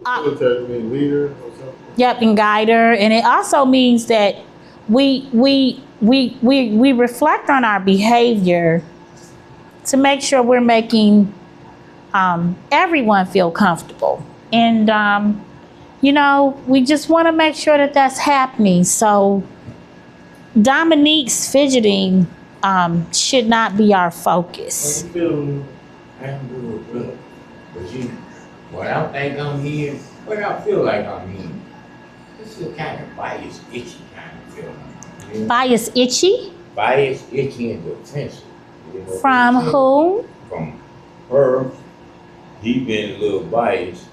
Facilitator mean leader or something? Yep, and guider. And it also means that we reflect on our behavior to make sure we're making everyone feel comfortable. And, we just want to make sure that that's happening. So Dominique's fidgeting should not be our focus. Well, you feel I'm doing good. But what I think I'm here, what I feel like I'm here, this is kind of biased, itchy kind of feeling. You know? Bias itchy? Biased, itchy, and defensive. You know, From who? From her. He been a little biased.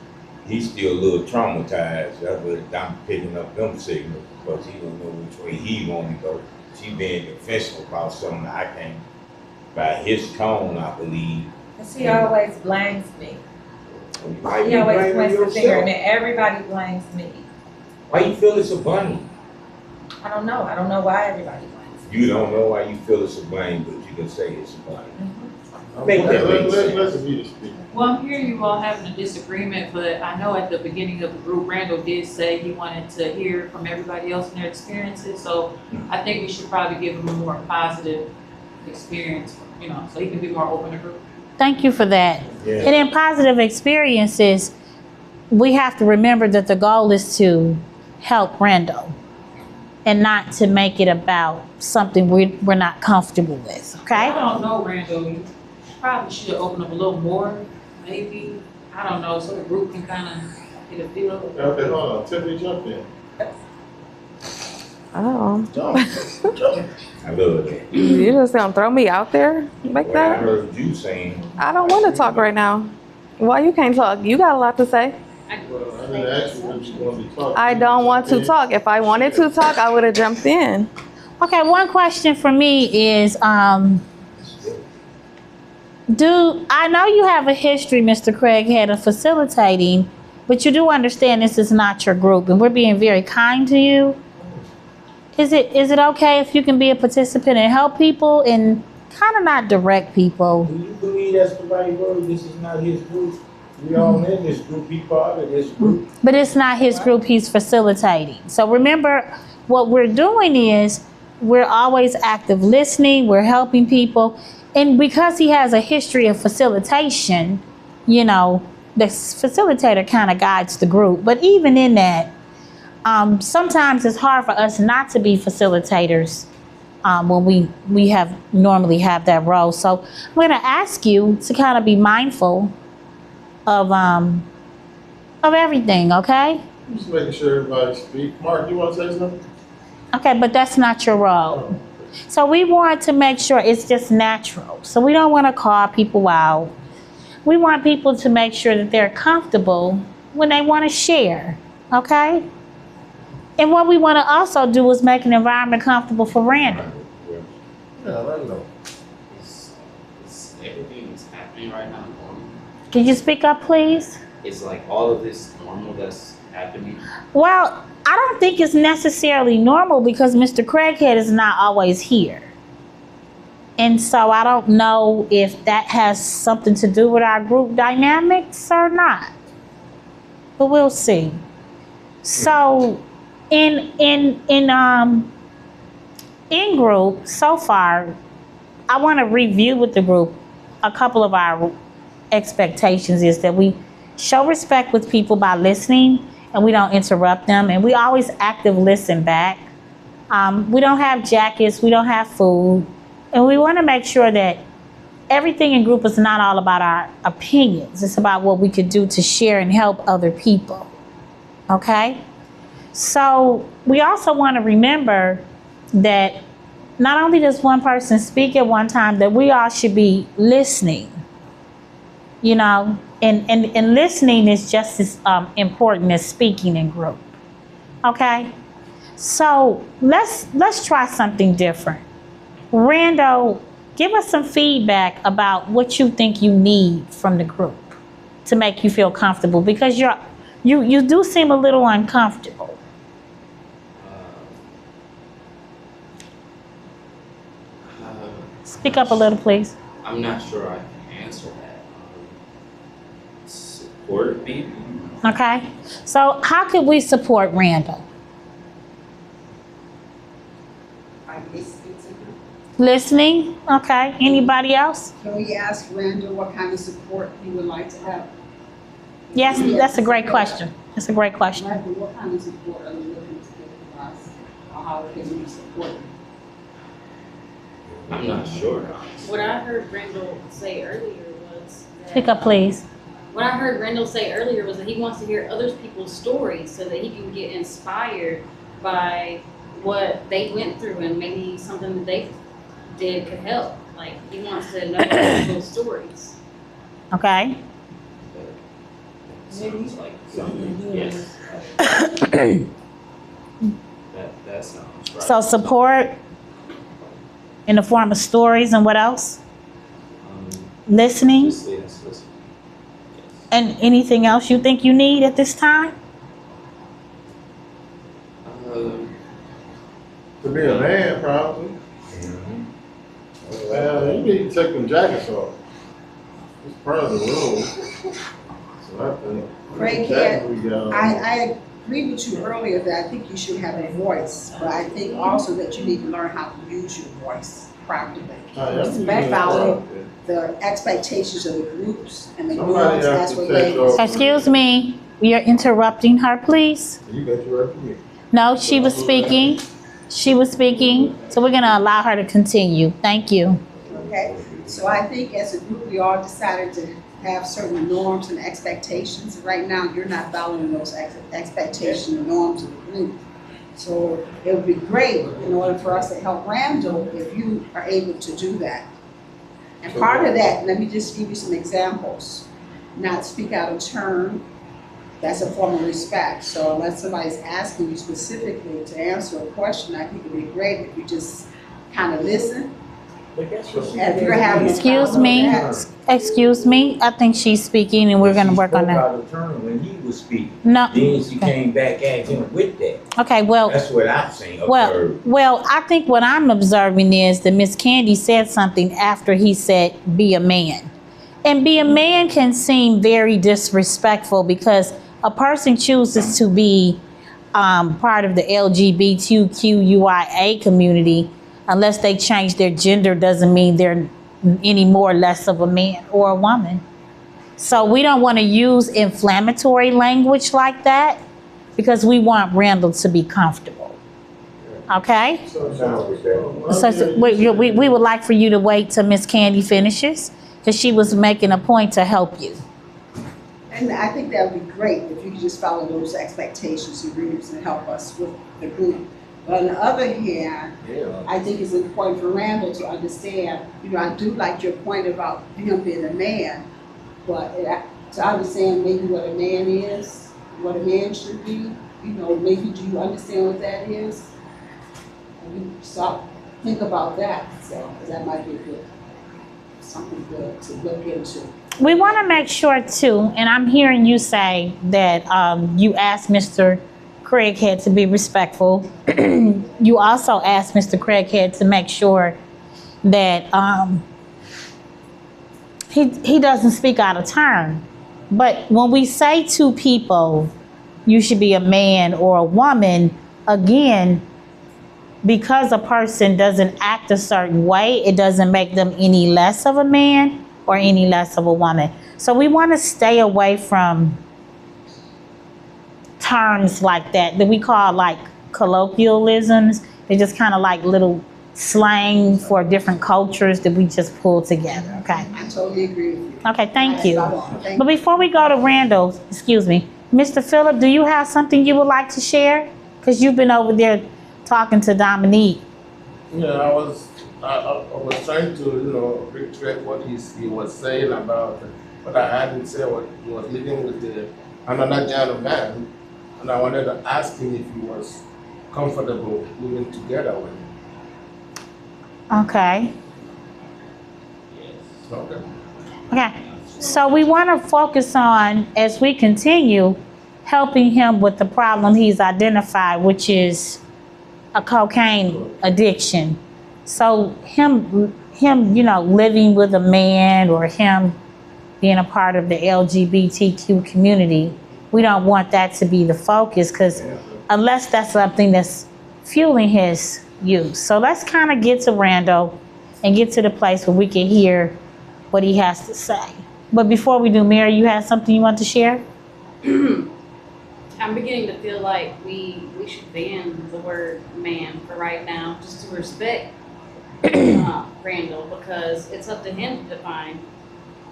He's still a little traumatized. That's what I'm picking up them signals because he don't know which way he want to go. She being defensive about something I can't. By his tone, I believe. She always blames me. Why She you always blaming points the yourself? finger, and then everybody blames me. Why you feel it's a blame? I don't know. I don't know why everybody blames me. You don't know why you feel it's a blame, but you can say it's a blame. Mm-hmm. Make that make sense. Let's be the speaker. Well, I'm hearing you all having a disagreement, but I know at the beginning of the group, Randall did say he wanted to hear from everybody else and their experiences. So I think we should probably give him a more positive experience, so he can be more open to group. Thank you for that. Yeah. And in positive experiences, we have to remember that the goal is to help Randall and not to make it about something we're not comfortable with, okay? I don't know, Randall. You probably should have opened up a little more, maybe. I don't know, so the group can kind of get a feel. Okay, hold on. Tiffany, jump in. Oh, Jump. I love that. you just gonna throw me out there like What I that? heard you saying. I don't want to talk right now. Why you can't talk? You got a lot to say. Well, I didn't ask you what you wanted to talk. I don't want to talk. If I wanted to talk, I would have jumped in. Okay, one question for me is, I know you have a history, Mr. Craighead, of facilitating, but you do understand this is not your group, and we're being very kind to you. Is it okay if you can be a participant and help people and kind of not direct people? Do you believe that's the right word? This is not his group. We all in this group. He part of this group. But it's not his group, he's facilitating. So remember, what we're doing is we're always active listening, we're helping people. And because he has a history of facilitation, the facilitator kind of guides the group. But even in that, sometimes it's hard for us not to be facilitators when we normally have that role. So I'm going to ask you to kind of be mindful of everything, okay? Just making sure everybody speak. Mark, you want to say something? Okay, but that's not your role. So we want to make sure it's just natural. So we don't want to call people out. We want people to make sure that they're comfortable when they want to share, okay? And what we want to also do is make an environment comfortable for Randall. Yeah, I know. Is everything that's happening right now normal? Can you speak up, please? Is like all of this normal that's happening? Well, I don't think it's necessarily normal because Mr. Craighead is not always here. And so I don't know if that has something to do with our group dynamics or not. But we'll see. So in group so far, I want to review with the group a couple of our expectations is that we show respect with people by listening and we don't interrupt them, and we always active listen back. We don't have jackets, we don't have food, and we want to make sure that everything in group is not all about our opinions. It's about what we could do to share and help other people. Okay? So we also want to remember that not only does one person speak at one time, that we all should be listening. And listening is just as important as speaking in group. Okay? So let's try something different. Randall, give us some feedback about what you think you need from the group to make you feel comfortable, because you do seem a little uncomfortable. Speak up a little, please. I'm not sure I can answer that. Support people. Okay? So how could we support Randall? I listened to him. Listening? Okay. Anybody else? Can we ask Randall what kind of support he would like to have? Yes, that's a great question. That's a great question. Randall, what kind of support are you looking to get from us? Or how can we support him? I'm not sure. What I heard Randall say earlier was that, Pick up, please. What I heard Randall say earlier was that he wants to hear other people's stories so that he can get inspired by what they went through and maybe something that they did could help. Like he wants to know other people's stories. Okay. Sounds like something, yes. That sounds right. So support in the form of stories and what else? Listening? Just say yes, listen. Yes. And anything else you think you need at this time? To be a man, probably. Well, you need to take them jackets off. It's part of the rule. So I think. Craig, jackets we got on. I agree with you earlier that I think you should have a voice, but I think also that you need to learn how to use your voice properly. Respect Follow the expectations of the groups and the Somebody norms, has that's to what take they. off. Excuse me. You're interrupting her, please. You got your right to me. No, she was speaking. She was speaking. So we're going to allow her to continue. Thank you. Okay, so I think as a group, we all decided to have certain norms and expectations. Right now, you're not following those expectations and norms of the group. So it would be great in order for us to help Randall if you are able to do that. And part of that, let me just give you some examples. Not speak out of turn, that's a form of respect. So unless somebody's asking you specifically to answer a question, I think it'd be great if you just kind of listen. But that's what she If you're having a Excuse problem me. with Excuse me. I think she's speaking and we're going to work on She spoke that. out of turn when he was speaking. No. Then she came back at him with that. Okay, well, That's what I'm saying. well, I think what I'm observing is that Miss Candy said something after he said, be a man. And be a man can seem very disrespectful because a person chooses to be part of the LGBTQIA community. Unless they change their gender doesn't mean they're any more or less of a man or a woman. So we don't want to use inflammatory language like that because we want Randall to be comfortable. Okay? So we would like for you to wait till Miss Candy finishes because she was making a point to help you. And I think that would be great if you could just follow those expectations and rules and help us with the group. But on the other hand, I think it's important for Randall to understand, I do like your point about him being a man, but to understand maybe what a man is, what a man should be, maybe do you understand what that is? And you stop, think about that, so that might be good, something good to look into. We want to make sure too, and I'm hearing you say that you asked Mr. Craighead to be respectful. You also asked Mr. Craighead to make sure that he doesn't speak out of turn. But when we say to people, you should be a man or a woman, again, because a person doesn't act a certain way, it doesn't make them any less of a man or any less of a woman. So we want to stay away from terms like that we call like colloquialisms. They're just kind of like little slang for different cultures that we just pull together. Okay. I totally agree with you. Okay, thank you. Thank But before we go to Randall, excuse me, Mr. Phillip, do you have something you would like to share? Because you've been over there talking to Dominique. Yeah, I was trying to, retract what he was saying about, but I hadn't said what he was living with another young man, and I wanted to ask him if he was comfortable living together with him. Okay. Yes. Okay. Okay. So we want to focus on, as we continue, helping him with the problem he's identified, which is a cocaine addiction. So him, living with a man or him being a part of the LGBTQ community, we don't want that to be the focus, because unless that's something that's fueling his use. So let's kind of get to Randall and get to the place where we can hear what he has to say. But before we do, Mary, you had something you want to share? I'm beginning to feel like we should ban the word man for right now, just to respect Randall, because it's up to him to define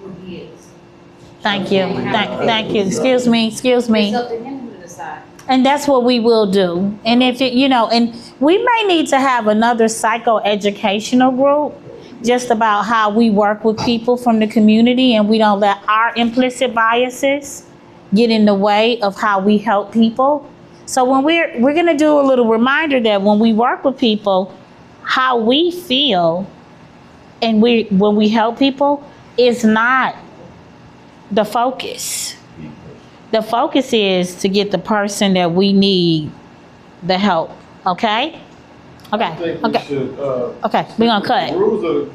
who he is. Thank you. Thank you. Excuse me. It's up to him to decide. And that's what we will do. And if it, and we may need to have another psychoeducational group just about how we work with people from the community, and we don't let our implicit biases get in the way of how we help people. So when we're going to do a little reminder that when we work with people, how we feel and when we help people is not the focus. The focus is to get the person that we need the help. Okay? I think we should, Okay, we're gonna cut. rules of the group